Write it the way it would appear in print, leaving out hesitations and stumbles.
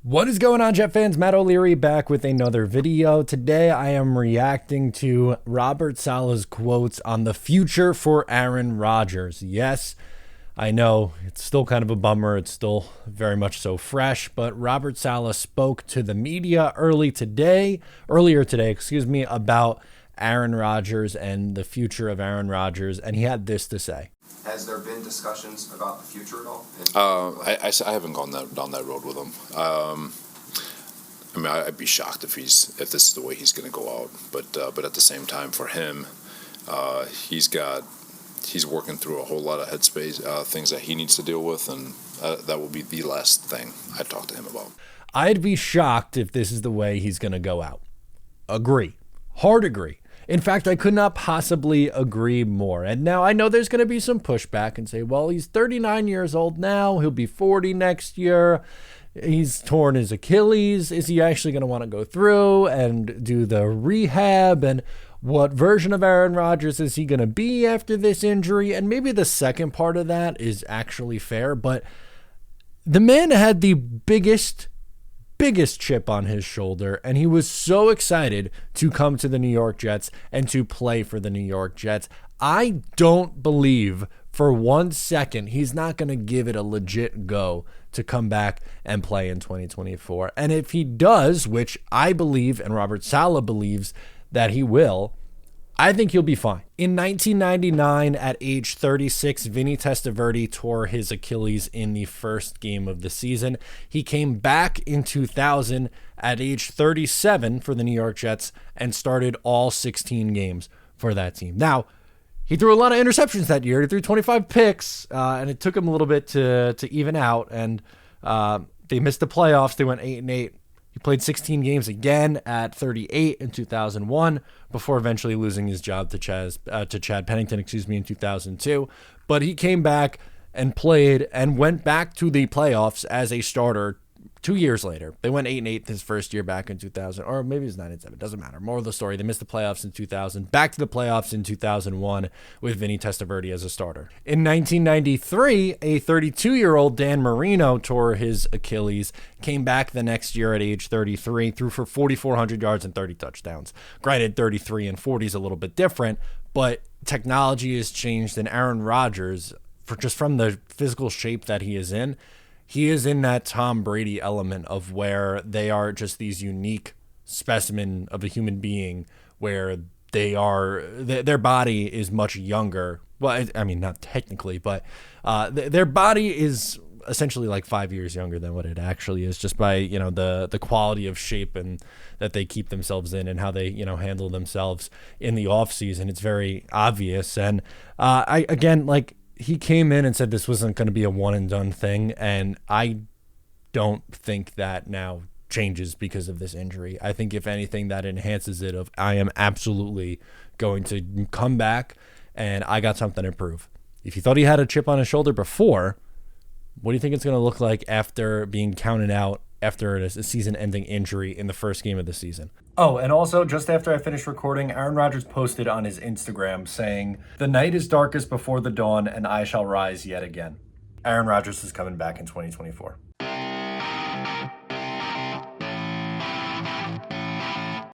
What is going on, Jet fans? Matt O'Leary back with another video. Today I am reacting to Robert Saleh's quotes on the future for Aaron Rodgers. Yes, I know it's still kind of a bummer. It's still very much so fresh, but Robert Saleh spoke to the media earlier today, about Aaron Rodgers and the future of Aaron Rodgers, and he had this to say. Has there been discussions about the future at all? I haven't gone down that road with him. I'd be shocked if this is the way he's going to go out. But at the same time, for him, he's working through a whole lot of headspace things that he needs to deal with, and that will be the last thing I talk to him about. I'd be shocked if this is the way he's going to go out. Agree. Hard agree. In fact, I could not possibly agree more. And now I know there's going to be some pushback and say, well, he's 39 years old now. He'll be 40 next year. He's torn his Achilles. Is he actually going to want to go through and do the rehab? And what version of Aaron Rodgers is he going to be after this injury? And maybe the second part of that is actually fair. But the man had the biggest chip on his shoulder, and he was so excited to come to the New York Jets and to play for the New York Jets. I don't believe for 1 second he's not going to give it a legit go to come back and play in 2024. And if he does, which I believe and Robert Saleh believes that he will, I think he'll be fine. In 1999, at age 36, Vinny Testaverde tore his Achilles in the first game of the season. He came back in 2000 at age 37 for the New York Jets and started all 16 games for that team. Now, he threw a lot of interceptions that year. He threw 25 picks, and it took him a little bit to even out, and they missed the playoffs. They went 8-8. He played 16 games again at 38 in 2001 before eventually losing his job to Chad Pennington, in 2002. But he came back and played and went back to the playoffs as a starter 2 years later. They went 8-8 his first year back in 2000, or maybe it was 9-7. Doesn't matter. More of the story. They missed the playoffs in 2000, back to the playoffs in 2001 with Vinny Testaverde as a starter. In 1993, a 32-year-old Dan Marino tore his Achilles, came back the next year at age 33, threw for 4,400 yards and 30 touchdowns. Granted, 33 and 40 is a little bit different, but technology has changed, and Aaron Rodgers, from the physical shape that he is in that Tom Brady element of where they are just these unique specimen of a human being, where their body is much younger. Well, I mean, not technically, but their body is essentially like 5 years younger than what it actually is, just by, the quality of shape and that they keep themselves in, and how they, handle themselves in the off season. It's very obvious. And he came in and said this wasn't going to be a one and done thing, and I don't think that now changes because of this injury. I think if anything, that enhances it. I am absolutely going to come back, and I got something to prove. If you thought he had a chip on his shoulder before, what do you think it's going to look like after being counted out after a season-ending injury in the first game of the season? Oh, and also, just after I finished recording, Aaron Rodgers posted on his Instagram saying, "The night is darkest before the dawn, and I shall rise yet again." Aaron Rodgers is coming back in 2024.